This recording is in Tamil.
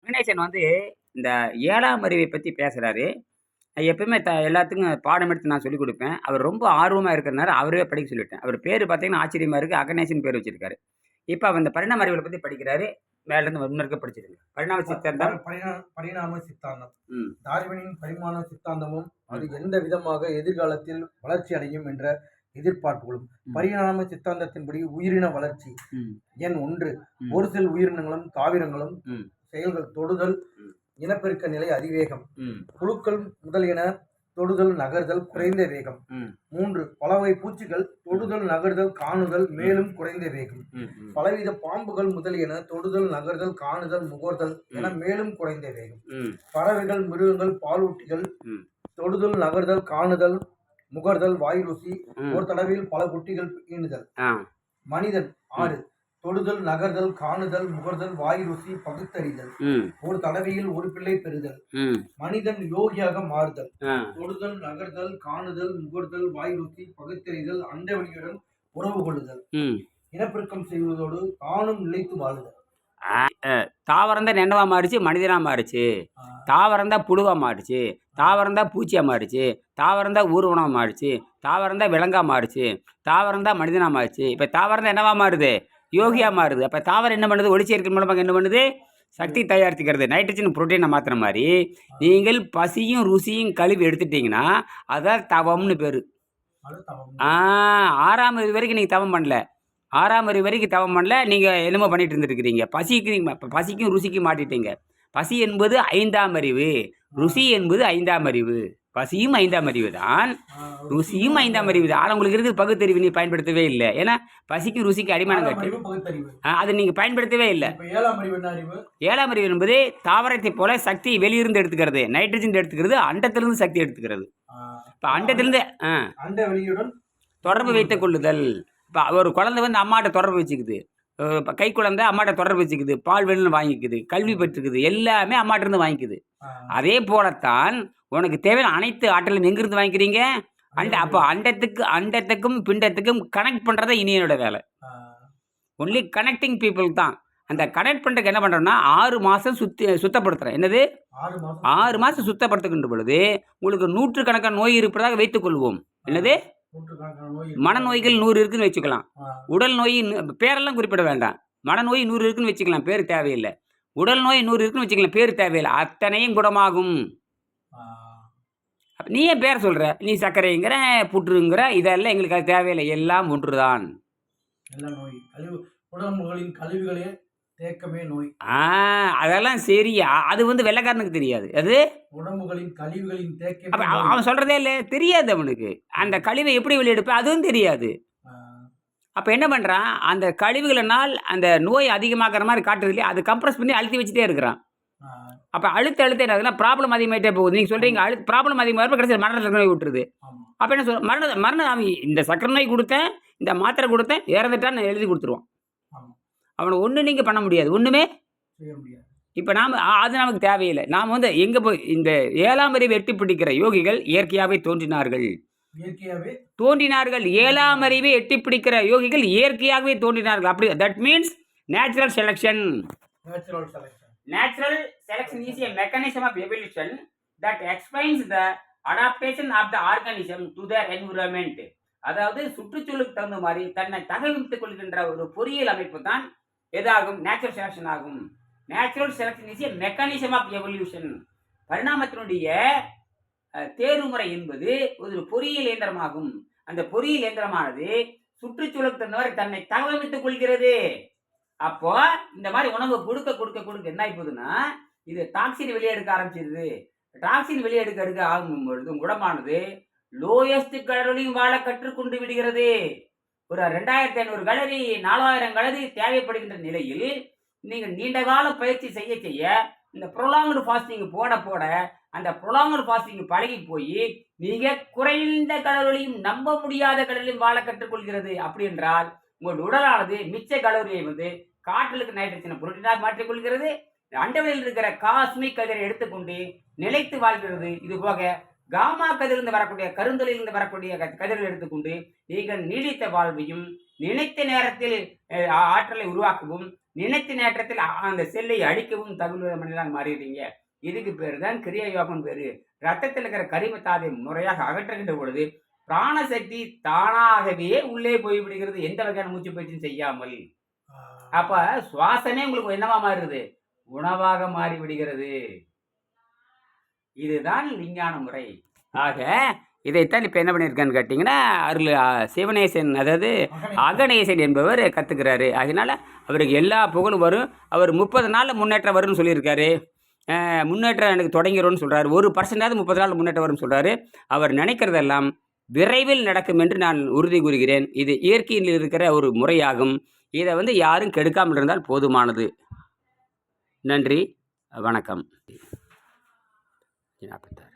வெங்கடேசன் வந்து இந்த 7ஆம் அறிவை பத்தி பேசுறாரு. எப்பயுமே எல்லாத்துக்கும் பாடம் எடுத்து நான் சொல்லிக் குடுப்பேன். அவர் ரொம்ப ஆர்வமா இருக்கிறனால அவரவே படிக்க சொல்லிட்டேன். அவர் பேரு பார்த்தீங்கன்னா ஆச்சரியமா இருக்கு. அகனேசன் பேர் வச்சிருக்காரு. இப்ப அவர் இந்த பரிணாம அறிவியல பத்தி படிக்கிறாரு. மேலருந்து முன்னருக்க படிச்சிருங்க. பரிணாம சித்தாந்தம். பரிணாம சித்தாந்தம். ம். டார்வினின் பரிமாண சித்தாந்தமும் அது எந்த விதமாக எதிர்காலத்தில் வளர்ச்சி அடையும் என்ற எதிர்பார்ப்புகளும். பரிணாம சித்தாந்தத்தின்படி உயிரின வளர்ச்சி. எண் 1. ஒரு சில உயிரினங்களும் தாவரங்களும் செயல்கள் தொடுதல் இனப்பெருக்க நிலை அதிவேகம். புழுக்கள் முதலியன தொடுதல் நகர்தல் குறைந்த வேகம். 3. பலவகை பூச்சிகள் தொடுதல் நகர்தல் காணுதல் மேலும் குறைந்த வேகம். பலவித பாம்புகள் முதலியன தொடுதல் நகர்தல் காணுதல் முகர்தல் என மேலும் குறைந்த வேகம். பறவைகள் மிருகங்கள் பாலூட்டிகள் தொடுதல் நகர்தல் காணுதல் முகர்தல் வாய் ருசி ஒரு தடவையில் பல குட்டிகள் ஈனுதல். மனிதன் 6. தொடுதல் நகர்தல் காணுதல் முகர்தல் வாய் ருசி பகுத்தறிதல் ஒரு தடவையில் ஒரு பிள்ளை பெறுதல். மனிதன் யோகியாக மாறுதல். தொடுதல் நகர்தல் காணுதல் முகர்தல் வாய் ருசி பகுத்தறிதல் அண்டவெளியுடன் உறவு கொள்ளுதல் இனப்பெருக்கம் செய்வதோடு தானும் நிலைத்து வாழுதல். தாவரம் தான் என்னவா மாறிச்சு? மனிதனா மாறிச்சு. தாவரம் தான் புழுவா மாறிச்சு. தாவரம் தான் பூச்சியா மாறிச்சு. தாவரம் தான் ஊர்வனமா மாறிச்சு. தாவரம் தான் விலங்கா மாறிச்சு. தாவரம் தான் மனிதனா மாறிச்சு. இப்ப தாவரம் தான் என்னவா மாறுது? யோகியா மாறுது. அப்ப தாவரம் என்ன பண்ணுது? ஒளிச்சேர்க்கை மூலமாக என்ன பண்ணுது? சக்தி தயாரித்துக்கிறது. நைட்ரஜன் புரோட்டீனை மாத்திர மாதிரி நீங்கள் பசியும் ருசியும் கழுவி எடுத்துட்டீங்கன்னா அதான் தவம்னு பேரு. 6ஆம் அறிவு வரைக்கும் நீங்க தவம் பண்ணல. 6ஆம் அறிவு வரைக்கும் தவம் பண்ணல. நீங்க என்னமோ பண்ணிட்டு இருந்திருக்கிறீங்க. பசிக்கும் ருசிக்கும் மாட்டிட்டீங்க. பசி என்பது 5ஆம் அறிவு. ருசி என்பது 5ஆம் அறிவு. பசியும் 5ஆம் அறிவு தான், ருசியும் 5ஆம் அறிவு தான். ஆனால் உங்களுக்கு இருக்குது பகுத்தறிவு நீ பயன்படுத்தவே இல்லை. ஏன்னா பசிக்கும் ருசிக்கு அடிமானம் கட்டி அதை நீங்கள் பயன்படுத்தவே இல்லை. 7ஆம் அறிவு என்பது தாவரத்தை போல சக்தி வெளியிருந்து எடுத்துக்கிறது, நைட்ரஜன் எடுத்துக்கிறது, அண்டத்திலிருந்து சக்தி எடுத்துக்கிறது. இப்போ அண்டத்திலிருந்து தொடர்பு வைத்துக் கொள்ளுதல். இப்போ ஒரு குழந்தை வந்து அம்மாட்ட தொடர்பு வச்சுக்குது, கை குழந்தை அம்மாட்ட தொடர்பு வச்சுக்குது, பால் வேணும்னு வாங்கிக்குது, கல்வி பெற்றுக்குது, எல்லாமே அம்மாட்ட இருந்து வாங்கிக்குது. அதே போலத்தான் உனக்கு தேவையான அனைத்து ஆற்றலும் எங்கிருந்து வாங்கிக்கிறீங்க? அப்போ அண்டத்துக்கும் பிண்டத்துக்கும் கனெக்ட் பண்ணுறதா இனியனோட வேலை. ஒன்லி கனெக்டிங் பீப்புள் தான். அந்த கனெக்ட் பண்ணுறதுக்கு என்ன பண்ணுறோன்னா 6 மாதம் சுத்தப்படுத்துகிறேன். என்னது? 6 மாதம் சுத்தப்படுத்துகின்ற பொழுது உங்களுக்கு 100கணக்கான நோய் இருப்பதாக வைத்துக் கொள்வோம். என்னது? மனநோய்கள் 100 இருக்குன்னு வச்சுக்கலாம். உடல் நோய் பேரெல்லாம் குறிப்பிட வேண்டாம். மனநோய் 100 இருக்குன்னு வச்சுக்கலாம், பேர் தேவையில்லை. உடல் நோய் 100 இருக்குன்னு வச்சுக்கலாம், பேர் தேவையில்லை. அத்தனையும் குணமாகும். நீ ஏன் பேர் சொல்ற? நீ சர்க்கரைங்கிற புற்றுங்கிற, இதெல்லாம் எங்களுக்கு அது தேவையில்லை. எல்லாம் ஒன்றுதான். உடம்புகளின் கழிவுகளே தேக்கமே நோய். அதெல்லாம் சரி. அது வந்து வெள்ளைக்காரனுக்கு தெரியாது. அது உடம்புகளின் கழிவுகளின் தேக்கம். அவன் சொல்றதே இல்லை, தெரியாது அவனுக்கு. அந்த கழிவை எப்படி வெளியெடுப்ப அதுவும் தெரியாது. அப்போ என்ன பண்ணுறான்? அந்த கழிவுகளினால் அந்த நோய் அதிகமாகிற மாதிரி காட்டுறது இல்லையா, அது கம்ப்ரஸ் பண்ணி அழுத்தி வச்சுட்டே இருக்கிறான். அப்போ அழுத்த என்ன ஆகுதுன்னா ப்ராப்ளம் அதிகமாகிட்டே போகுது. நீங்கள் சொல்கிறீங்க ப்ராப்ளம் அதிகமாக கடைசியில் மரண சக்கரை நோய் விட்டுருது. அப்போ என்ன சொல் மரணம் அவன் இந்த சக்கரை நோய் கொடுத்தேன், இந்த மாத்திரை கொடுத்தேன், இறந்துட்டான்னு எழுதி கொடுத்துருவான். அவனை ஒன்றும் நீங்கள் பண்ண முடியாது, ஒன்றுமே செய்ய முடியாது. இப்போ அது நமக்கு தேவையில்லை. நாம் வந்து எங்கே போய் இந்த 7ஆம் அறிவை எட்டி பிடிக்கிற யோகிகள் இயற்கையாகவே தோன்றினார்கள். 7ஆம் அறிவை எட்டி பிடிக்கிற யோகிகள் இயற்கையாகவே தோன்றினார்கள். அப்படி that means natural selection. Natural selection is a mechanism of evolution that explains the adaptation of the organism to their environment. அதாவது சுற்றுச்சூழலுக்கு தகுந்த மாதிரி தன்னை தகவமைத்துக் கொள்கின்ற ஒரு பொறியியல் அமைப்பு தான் எதாகும்? நேச்சுரல் செலக்ஷன் ஆகும். Natural selection is a mechanism of evolution. பரிணாமத்தினுடைய தேர்வுமுறை என்பது ஒரு பொறியியல் இயந்திரமாகும். அந்த பொறியியல் இயந்திரமானது சுற்றுச்சூழலுக்கு தகுந்த மாதிரி தன்னை தகவமைத்துக் கொள்கிறது. அப்போ இந்த மாதிரி உணவு கொடுக்க என்ன ஆயிப்போகுதுன்னா, இது டாக்ஸின் வெளியெடுக்க ஆரம்பிச்சிருது. டாக்ஸின் வெளியெடுக்க ஆகும் பொழுது உடம்பானது லோயஸ்ட் கலோரியும் வாழ கற்றுக்கொண்டு விடுகிறது. ஒரு 2500 கலரி 4000 கலரி தேவைப்படுகின்ற நிலையில் நீங்கள் நீண்ட கால பயிற்சி செய்ய இந்த ப்ரொலாங்டு ஃபாஸ்டிங் போட அந்த ப்ரொலாங்டு ஃபாஸ்டிங் பழகி போய் மிக குறைந்த கலோரியும் நம்ப முடியாத கலரியும் வாழ கற்றுக்கொள்கிறது. அப்படி என்றால் உங்கள் உடலானது மிச்ச கலோரியை வந்து காற்றலுக்கு நைட்ரஜனை புரோட்டீனாக மாற்றிக்கொள்கிறது. அண்டவெளியில் இருக்கிற காஸ்மிக் கதிரை எடுத்துக்கொண்டு நிலைத்து வாழ்கிறது. இது போக காமா கதிரிலிருந்து வரக்கூடிய கருந்தொலிலிருந்து வரக்கூடிய கதிரை எடுத்துக்கொண்டு நீங்கள் நீடித்த வாழ்வையும் நினைத்த நேரத்தில் ஆற்றலை உருவாக்கவும் நினைத்த நேற்றத்தில் அந்த செல்லை அழிக்கவும் தகுந்த மனிதனாக மாறிடுறீங்க. இதுக்கு பேர் தான் கிரியா யோகம் பேரு. ரத்தத்தில் இருக்கிற கரிமத்தாதை முறையாக அகற்றுகின்ற பொழுது பிராணசக்தி தானாகவே உள்ளே போய்விடுகிறது, எந்த வகையான மூச்சு பயிற்சியும் செய்யாமல். அப்ப சுவாசமே உங்களுக்கு என்னவா மாறுது? உணவாக மாறி விடுகிறது. இதுதான் விஞ்ஞான முறை. ஆக இதைத்தான் இப்போ என்ன பண்ணியிருக்கான்னு கேட்டிங்கன்னா, சிவனேசன், அதாவது அகணேசன் என்பவர் கற்றுக்கிறாரு. அதனால் அவருக்கு எல்லா புகழும் வரும். அவர் 30 நாளில் முன்னேற்றம் வரும்னு சொல்லியிருக்காரு. முன்னேற்றம் எனக்கு தொடங்கிடும்னு சொல்கிறாரு. 1% 30 நாள் முன்னேற்றம் வரும்னு சொல்கிறாரு. அவர் நினைக்கிறதெல்லாம் விரைவில் நடக்கும் என்று நான் உறுதி கூறுகிறேன். இது இயற்கையில் இருக்கிற ஒரு முறையாகும். இதை யாரும் கெடுக்காமல் இருந்தால் போதுமானது. நன்றி, வணக்கம். 46